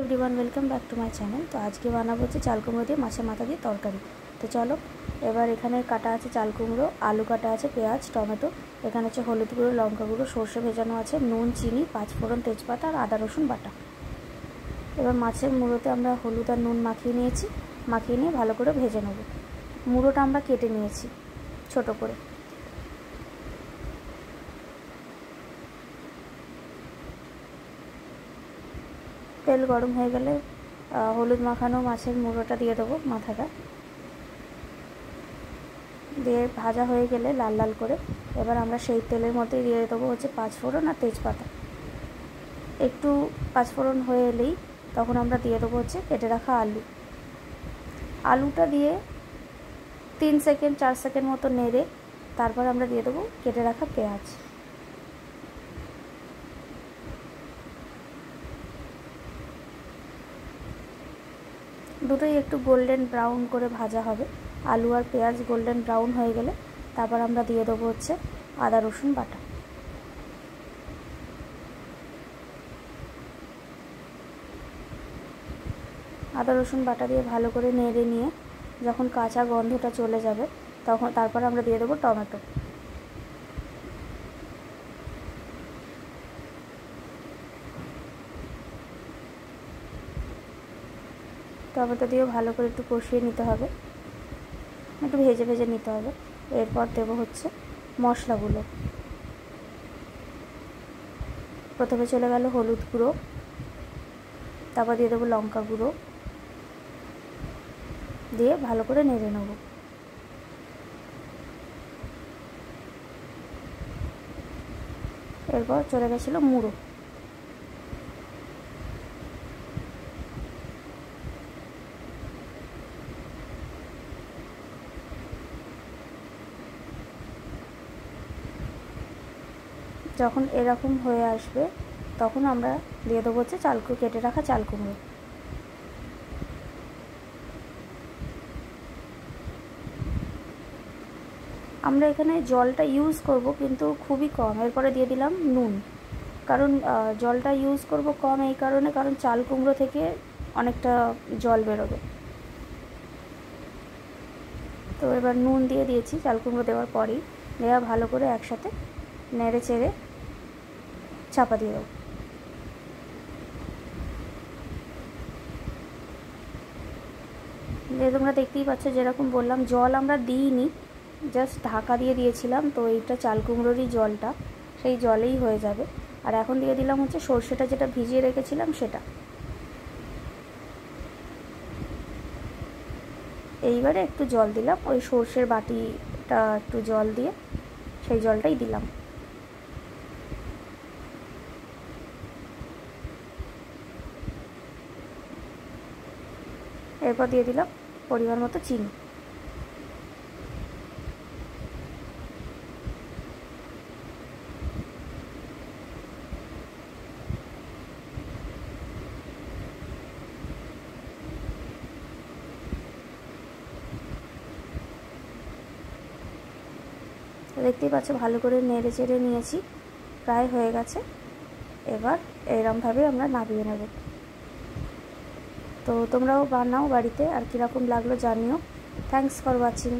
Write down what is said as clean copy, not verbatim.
Everyone welcome back to my channel. तो आज के बानाबो হচ্ছে চাল কুমড়ো দিয়ে মাছের মাথা দিয়ে তরকারি। তো চলো এবার এখানে কাটা আছে চাল কুমড়ো, আলু কাটা আছে, পেঁয়াজ, টমেটো, এখানে আছে হলুদ গুঁড়ো, লঙ্কা গুঁড়ো, সর্ষে ভেজানো আছে, নুন, চিনি, পাঁচফোড়ন, তেজপাতা আর আদা রসুন বাটা। এবার মাছের মুড়োতে আমরা হলুদ আর নুন মাখিয়ে নিয়েছি, মাখিয়ে নিয়ে ভালো করে ভেজে নেব। মুড়োটা আমরা কেটে নিয়েছি ছোট করে। তেল গরম হয়ে গেলে হলুদ মাখানো মাছের মুড়োটা দিয়ে দেবো, মাথাটা দিয়ে ভাজা হয়ে গেলে লাল লাল করে এবার আমরা সেই তেলের মধ্যে দিয়ে দেবো হচ্ছে পাঁচফোড়ন আর তেজপাতা। একটু পাঁচফোড়ন হয়ে এলেই তখন আমরা দিয়ে দেবো হচ্ছে কেটে রাখা আলুটা দিয়ে 3 সেকেন্ড 4 সেকেন্ড মতো নেড়ে তারপর আমরা দিয়ে দেবো কেটে রাখা পেঁয়াজ। দুটোই একটু গোল্ডেন ব্রাউন করে ভাজা হবে। আলু আর পেঁয়াজ গোল্ডেন ব্রাউন হয়ে গেলে তারপর আমরা দিয়ে দেবো হচ্ছে আদা রসুন বাটা। আদা রসুন বাটা দিয়ে ভালো করে নেড়ে নিয়ে যখন কাঁচা গন্ধটা চলে যাবে তখন তারপর আমরা দিয়ে দেবো টমেটো। টমেটো দিয়ে ভালো করে একটু কষিয়ে নিতে হবে, একটু ভেজে ভেজে নিতে হবে। এরপর দেবো হচ্ছে মশলাগুলো। প্রথমে চলে গেল হলুদ গুঁড়ো, তারপর দিয়ে দেবো লঙ্কা গুঁড়ো, দিয়ে ভালো করে নেড়ে নেব। এরপর চলে গেছিলো মুড়ো। যখন এরকম হয়ে আসবে তখন আমরা দিয়ে দেবো হচ্ছে কেটে রাখা চাল কুমড়ো। আমরা এখানে জলটা ইউজ করব কিন্তু খুবই কম। এরপরে দিয়ে দিলাম নুন, কারণ জলটা ইউজ করব কম এই কারণে, কারণ চাল কুমড়ো থেকে অনেকটা জল বেরোবে। তো এবার নুন দিয়ে দিয়েছি চাল কুমড়ো দেওয়ার পরেই, দেওয়া ভালো করে একসাথে নেড়ে চেড়ে চাপা দিয়ে দেবো। তোমরা দেখতেই পাচ্ছ যেরকম বললাম জল আমরা দিইনি, জাস্ট ঢাকা দিয়ে দিয়েছিলাম। তো এইটা চাল কুমড়োরই জলটা, সেই জলেই হয়ে যাবে। আর এখন দিয়ে দিলাম হচ্ছে সর্ষেটা যেটা ভিজিয়ে রেখেছিলাম সেটা। এইবারে একটু জল দিলাম, ওই সর্ষের বাটিটা একটু জল দিয়ে সেই জলটাই দিলাম। এরপর দিয়ে দিলাম পরিমাণ মতো চিনি। দেখতেই পাচ্ছ ভালো করে নেড়ে চেড়ে নিয়েছি, প্রায় হয়ে গেছে। এবার এরমভাবে আমরা নামিয়ে নেব। তো তোমরাও বানাও বাড়িতে, আর কীরকম লাগলো জানিও। Thanks for watching.